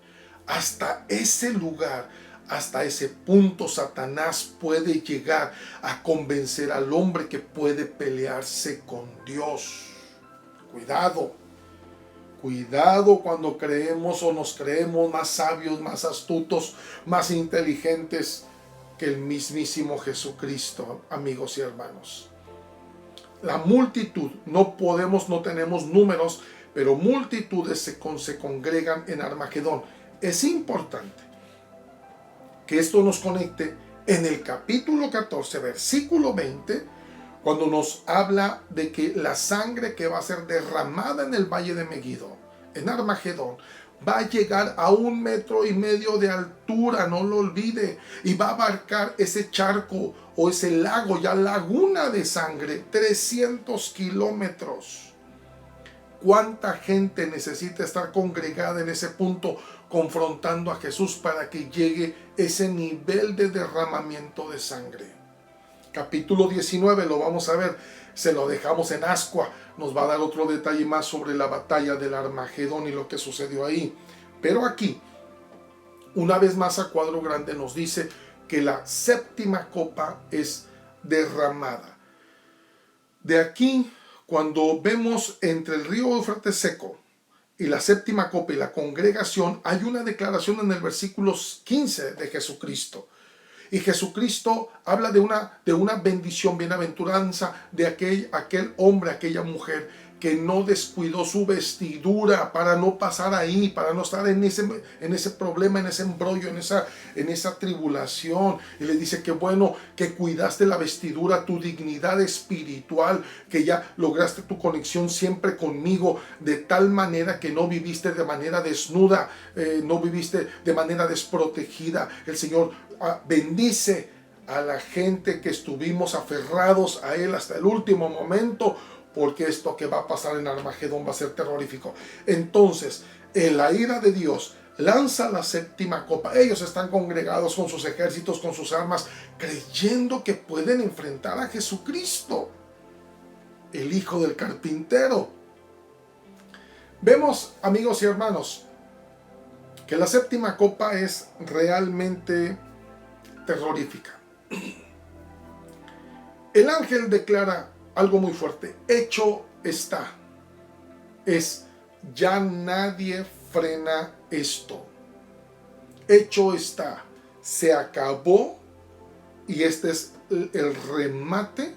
Hasta ese lugar, hasta ese punto, Satanás puede llegar a convencer al hombre que puede pelearse con Dios. Cuidado. Cuidado cuando creemos o nos creemos más sabios, más astutos, más inteligentes que el mismísimo Jesucristo, amigos y hermanos. La multitud, no tenemos números, pero multitudes se congregan en Armagedón. Es importante que esto nos conecte en el capítulo 14, versículo 20, cuando nos habla de que la sangre que va a ser derramada en el valle de Megiddo, en Armagedón, va a llegar a 1,5 metros de altura, no lo olvide, y va a abarcar ese charco o ese lago, ya laguna de sangre, 300 kilómetros. ¿Cuánta gente necesita estar congregada en ese punto confrontando a Jesús para que llegue ese nivel de derramamiento de sangre? Capítulo 19 lo vamos a ver, se lo dejamos en ascua, nos va a dar otro detalle más sobre la batalla del Armagedón y lo que sucedió ahí. Pero aquí, una vez más a cuadro grande, nos dice que la séptima copa es derramada. De aquí, cuando vemos entre el río Éufrates seco y la séptima copa y la congregación, hay una declaración en el versículo 15 de Jesucristo. Y Jesucristo habla de una bendición, bienaventuranza de aquel hombre, aquella mujer que no descuidó su vestidura para no pasar ahí, para no estar en ese problema, en ese embrollo, en esa tribulación. Y le dice que bueno, que cuidaste la vestidura, tu dignidad espiritual, que ya lograste tu conexión siempre conmigo, de tal manera que no viviste de manera desnuda, no viviste de manera desprotegida. El Señor bendice a la gente que estuvimos aferrados a Él hasta el último momento, porque esto que va a pasar en Armagedón va a ser terrorífico. Entonces, en la ira de Dios lanza la séptima copa. Ellos están congregados con sus ejércitos, con sus armas, creyendo que pueden enfrentar a Jesucristo, el hijo del carpintero. Vemos, amigos y hermanos, que la séptima copa es realmente terrorífica. El ángel declara algo muy fuerte: hecho está. Ya nadie frena esto. Hecho está. Se acabó, y este es el remate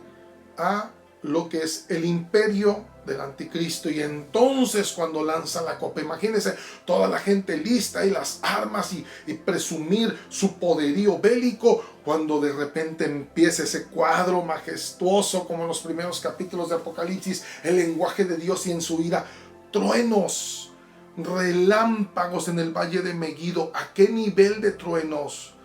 a lo que es el imperio del anticristo. Y entonces, cuando lanza la copa, imagínense toda la gente lista y las armas y presumir su poderío bélico, cuando de repente empieza ese cuadro majestuoso como en los primeros capítulos de Apocalipsis, el lenguaje de Dios, y en su ira truenos, relámpagos en el valle de Megiddo. ¿A qué nivel de truenos?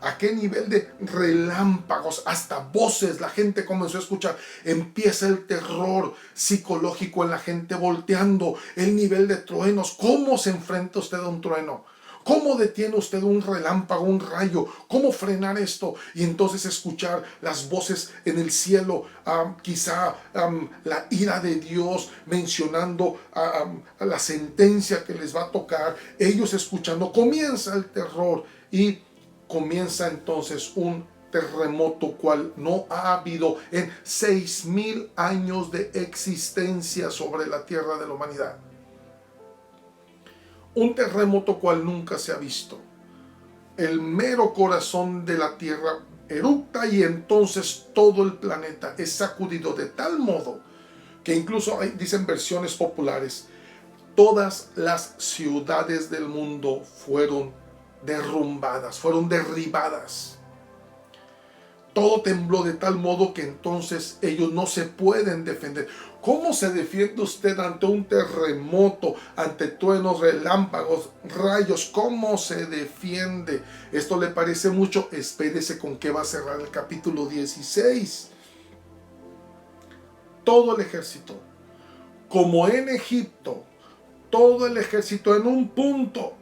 ¿A qué nivel de relámpagos? Hasta voces la gente comenzó a escuchar. Empieza el terror psicológico en la gente, volteando el nivel de truenos. ¿Cómo se enfrenta usted a un trueno? ¿Cómo detiene usted un relámpago, un rayo? ¿Cómo frenar esto? Y entonces escuchar las voces en el cielo, quizá la ira de Dios mencionando la sentencia que les va a tocar. Ellos escuchando, comienza el terror y comienza entonces un terremoto cual no ha habido en 6,000 años de existencia sobre la tierra de la humanidad. Un terremoto cual nunca se ha visto. El mero corazón de la tierra eructa y entonces todo el planeta es sacudido de tal modo que incluso dicen versiones populares, todas las ciudades del mundo fueron derrumbadas, fueron derribadas. Todo tembló de tal modo que entonces ellos no se pueden defender. ¿Cómo se defiende usted ante un terremoto, ante truenos, relámpagos, rayos? ¿Cómo se defiende? ¿Esto le parece mucho? Espérese con qué va a cerrar el capítulo 16. Todo el ejército, como en Egipto, todo el ejército en un punto.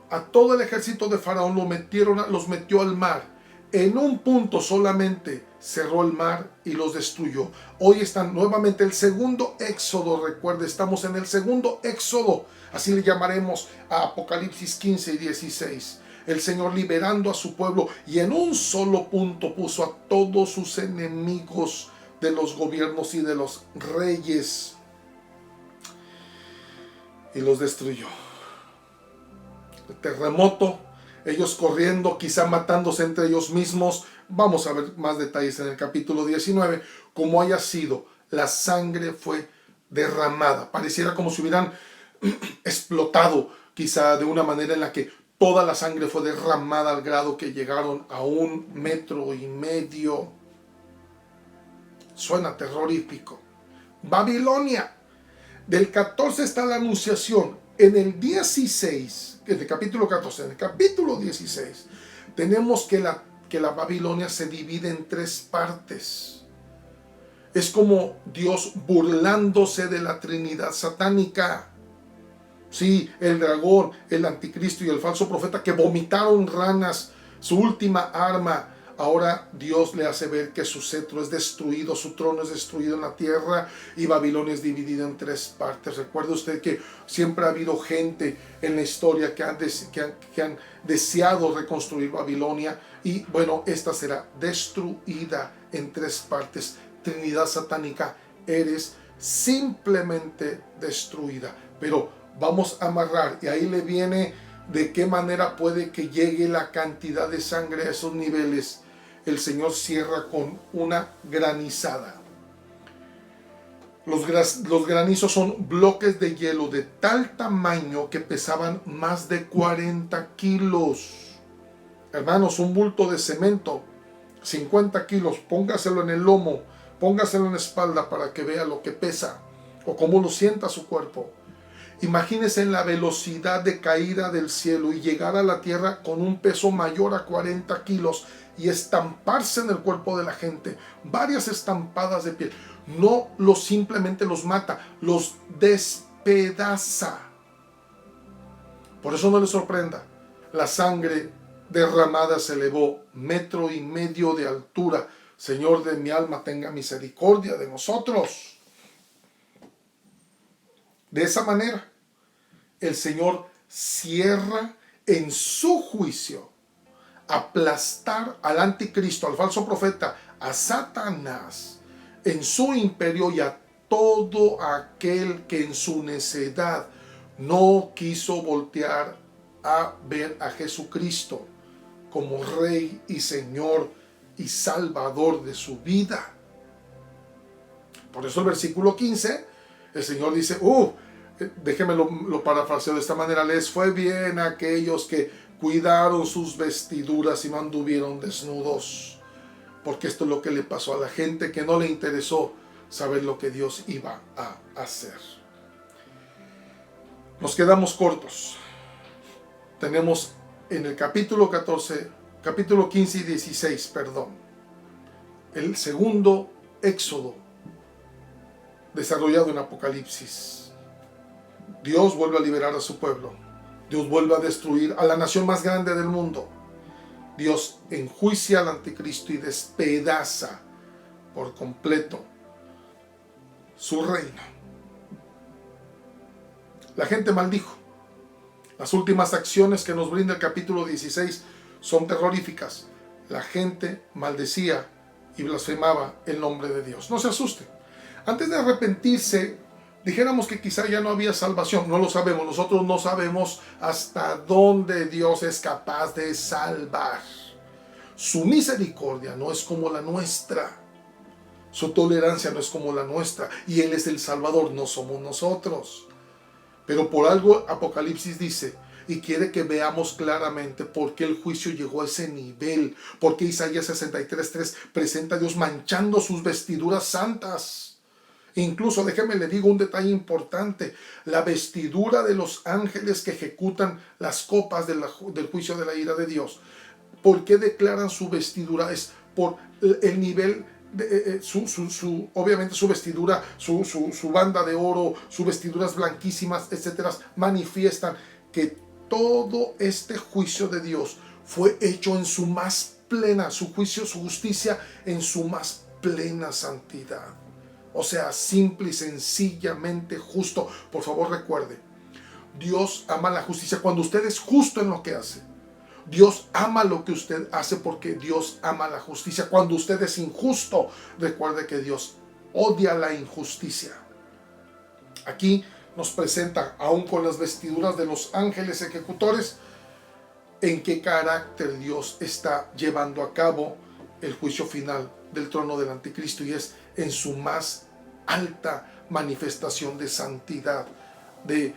A todo el ejército de Faraón los metió al mar. En un punto solamente cerró el mar y los destruyó. Hoy están nuevamente el segundo éxodo. Recuerde, estamos en el segundo éxodo. Así le llamaremos a Apocalipsis 15 y 16. El Señor liberando a su pueblo, y en un solo punto puso a todos sus enemigos de los gobiernos y de los reyes y los destruyó. El terremoto, ellos corriendo, quizá matándose entre ellos mismos. Vamos a ver más detalles en el capítulo 19. Como haya sido, la sangre fue derramada. Pareciera como si hubieran explotado, quizá de una manera en la que toda la sangre fue derramada al grado que llegaron a 1,5 metros. Suena terrorífico. Babilonia. Del 14 está la anunciación. En el 16, en el capítulo 14, en el capítulo 16, tenemos que la Babilonia se divide en 3 partes. Es como Dios burlándose de la Trinidad satánica. Sí, el dragón, el anticristo y el falso profeta que vomitaron ranas, su última arma. Ahora Dios le hace ver que su cetro es destruido, su trono es destruido en la tierra, y Babilonia es dividida en 3 partes. Recuerde usted que siempre ha habido gente en la historia que han deseado reconstruir Babilonia, y bueno, esta será destruida en 3 partes. Trinidad satánica, eres simplemente destruida. Pero vamos a amarrar, y ahí le viene de qué manera puede que llegue la cantidad de sangre a esos niveles. El Señor cierra con una granizada. Los granizos son bloques de hielo de tal tamaño que pesaban más de 40 kilos. Hermanos, un bulto de cemento, 50 kilos, póngaselo en el lomo, póngaselo en la espalda para que vea lo que pesa o cómo lo sienta su cuerpo. Imagínense la velocidad de caída del cielo y llegar a la tierra con un peso mayor a 40 kilos y estamparse en el cuerpo de la gente. Varias estampadas de piel. No simplemente los mata, los despedaza. Por eso no les sorprenda. La sangre derramada se elevó 1,5 metros de altura. Señor de mi alma, tenga misericordia de nosotros. De esa manera, el Señor cierra en su juicio aplastar al anticristo, al falso profeta, a Satanás, en su imperio y a todo aquel que en su necedad no quiso voltear a ver a Jesucristo como Rey y Señor y Salvador de su vida. Por eso el versículo 15, el Señor dice, déjeme lo parafraseo de esta manera: les fue bien a aquellos que cuidaron sus vestiduras y no anduvieron desnudos. Porque esto es lo que le pasó a la gente que no le interesó saber lo que Dios iba a hacer. Nos quedamos cortos. Tenemos en el capítulo 15 y 16, el segundo éxodo desarrollado en Apocalipsis. Dios vuelve a liberar a su pueblo. Dios vuelve a destruir a la nación más grande del mundo. Dios enjuicia al anticristo y despedaza por completo su reino. La gente maldijo. Las últimas acciones que nos brinda el capítulo 16 son terroríficas. La gente maldecía y blasfemaba el nombre de Dios. No se asusten. Antes de arrepentirse, dijéramos que quizá ya no había salvación. No lo sabemos. Nosotros no sabemos hasta dónde Dios es capaz de salvar. Su misericordia no es como la nuestra. Su tolerancia no es como la nuestra. Y Él es el Salvador, no somos nosotros. Pero por algo Apocalipsis dice y quiere que veamos claramente por qué el juicio llegó a ese nivel. Porque Isaías 63:3 presenta a Dios manchando sus vestiduras santas. Incluso, déjeme le digo un detalle importante: la vestidura de los ángeles que ejecutan las copas del juicio de la ira de Dios. ¿Por qué declaran su vestidura? Es por el nivel de obviamente su vestidura, su banda de oro, sus vestiduras blanquísimas, etcétera, manifiestan que todo este juicio de Dios fue hecho en su más plena, su juicio, su justicia en su más plena santidad. O sea, simple y sencillamente justo. Por favor, recuerde, Dios ama la justicia. Cuando usted es justo en lo que hace, Dios ama lo que usted hace porque Dios ama la justicia. Cuando usted es injusto, recuerde que Dios odia la injusticia. Aquí nos presenta, aún con las vestiduras de los ángeles ejecutores, en qué carácter Dios está llevando a cabo el juicio final del trono del anticristo, y es en su más alta manifestación de santidad, de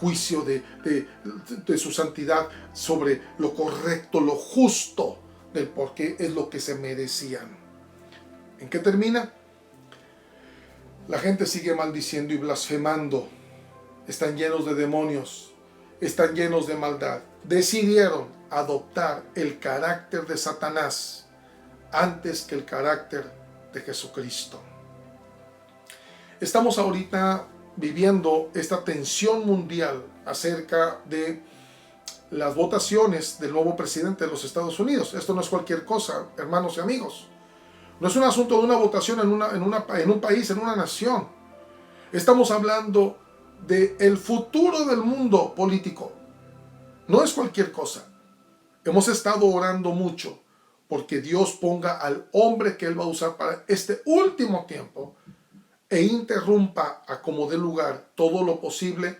juicio, de su santidad sobre lo correcto, lo justo, del por qué es lo que se merecían. ¿En qué termina? La gente sigue maldiciendo y blasfemando. Están llenos de demonios, están llenos de maldad. Decidieron adoptar el carácter de Satanás antes que el carácter de Jesucristo. Estamos ahorita viviendo esta tensión mundial acerca de las votaciones del nuevo presidente de los Estados Unidos. Esto no es cualquier cosa, hermanos y amigos. No es un asunto de una votación en un país, en una nación. Estamos hablando del futuro del mundo político. No es cualquier cosa. Hemos estado orando mucho porque Dios ponga al hombre que Él va a usar para este último tiempo e interrumpa a como dé lugar todo lo posible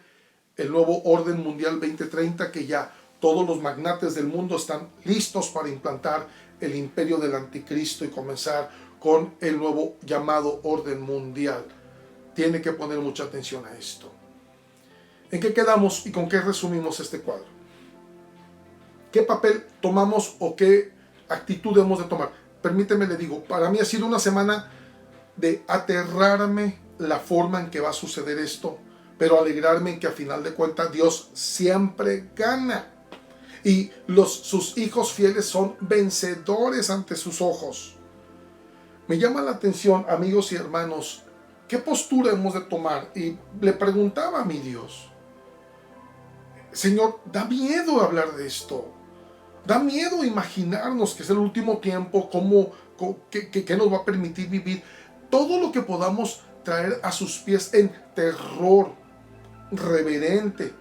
el nuevo orden mundial 2030, que ya todos los magnates del mundo están listos para implantar el imperio del anticristo y comenzar con el nuevo llamado orden mundial. tiene que poner mucha atención a esto. ¿En qué quedamos y con qué resumimos este cuadro? ¿Qué papel tomamos o qué actitud debemos de tomar? Permíteme le digo, para mí ha sido una semana de aterrarme la forma en que va a suceder esto, pero alegrarme en que a final de cuentas Dios siempre gana. Y sus hijos fieles son vencedores ante sus ojos. Me llama la atención, amigos y hermanos, ¿qué postura hemos de tomar? Y le preguntaba a mi Dios, Señor, da miedo hablar de esto. Da miedo imaginarnos que es el último tiempo, qué nos va a permitir vivir. Todo lo que podamos traer a sus pies en terror reverente.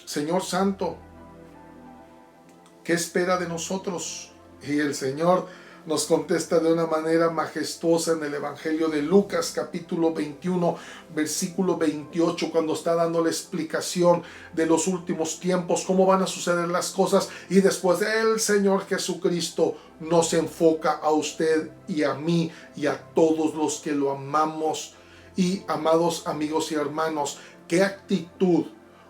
Señor Santo, ¿qué espera de nosotros? Y el Señor nos contesta de una manera majestuosa en el Evangelio de Lucas, capítulo 21, versículo 28, cuando está dando la explicación de los últimos tiempos, cómo van a suceder las cosas, y después el Señor Jesucristo nos enfoca a usted y a mí y a todos los que lo amamos. Y amados amigos y hermanos, ¿qué actitud,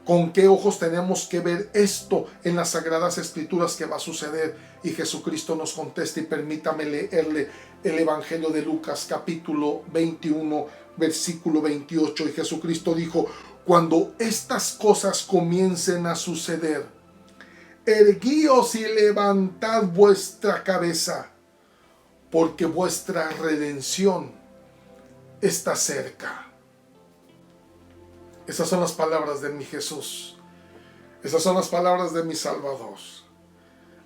con qué ojos tenemos que ver esto en las Sagradas Escrituras que va a suceder? Y Jesucristo nos contesta, y permítame leerle el Evangelio de Lucas capítulo 21 versículo 28. Y Jesucristo dijo: cuando estas cosas comiencen a suceder, erguíos y levantad vuestra cabeza, porque vuestra redención está cerca. Esas son las palabras de mi Jesús. Esas son las palabras de mi Salvador.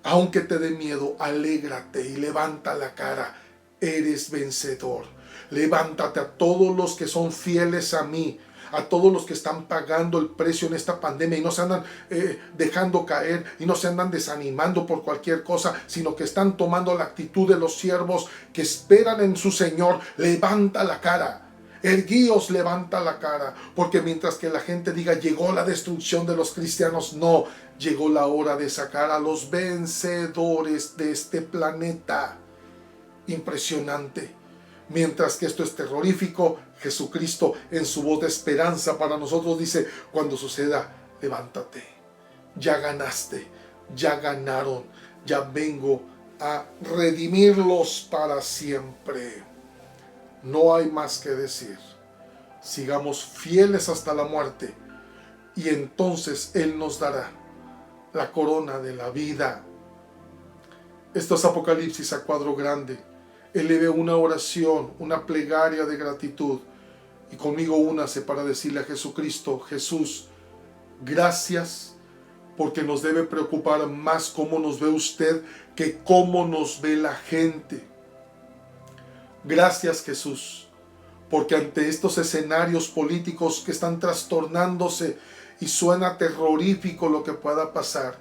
Aunque te dé miedo, alégrate y levanta la cara. Eres vencedor. Levántate a todos los que son fieles a mí, a todos los que están pagando el precio en esta pandemia y no se andan dejando caer y no se andan desanimando por cualquier cosa, sino que están tomando la actitud de los siervos que esperan en su Señor. Levanta la cara. Erguíos, levanta la cara, porque mientras que la gente diga llegó la destrucción de los cristianos, no, llegó la hora de sacar a los vencedores de este planeta. Impresionante. Mientras que esto es terrorífico, Jesucristo en su voz de esperanza para nosotros dice: cuando suceda, levántate, ya ganaste, ya ganaron, ya vengo a redimirlos para siempre. No hay más que decir. Sigamos fieles hasta la muerte, y entonces Él nos dará la corona de la vida. Esto es Apocalipsis a cuadro grande. Eleve una oración, una plegaria de gratitud, y conmigo únase para decirle a Jesucristo: Jesús, gracias, porque nos debe preocupar más cómo nos ve usted que cómo nos ve la gente. Gracias, Jesús, porque ante estos escenarios políticos que están trastornándose y suena terrorífico lo que pueda pasar,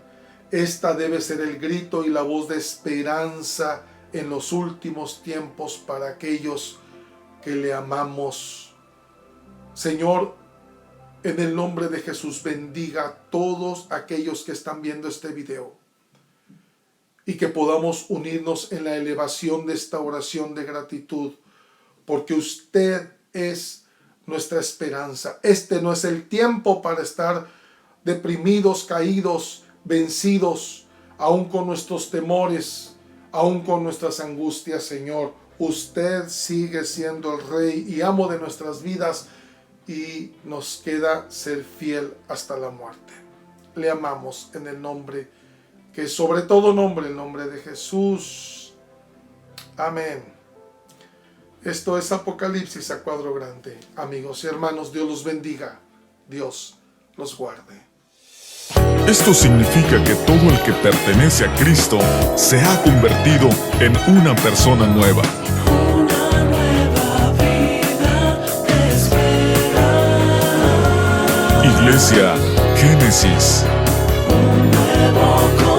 esta debe ser el grito y la voz de esperanza en los últimos tiempos para aquellos que le amamos. Señor, en el nombre de Jesús, bendiga a todos aquellos que están viendo este video, y que podamos unirnos en la elevación de esta oración de gratitud, porque usted es nuestra esperanza. Este no es el tiempo para estar deprimidos, caídos, vencidos, aún con nuestros temores, aún con nuestras angustias. Señor, usted sigue siendo el Rey y amo de nuestras vidas, y nos queda ser fiel hasta la muerte. Le amamos en el nombre que sobre todo nombre, el nombre de Jesús. Amén. Esto es Apocalipsis a cuadro grande. Amigos y hermanos, Dios los bendiga. Dios los guarde. Esto significa que todo el que pertenece a Cristo se ha convertido en una persona nueva. Una nueva vida te espera. Iglesia Génesis. Un nuevo comienzo.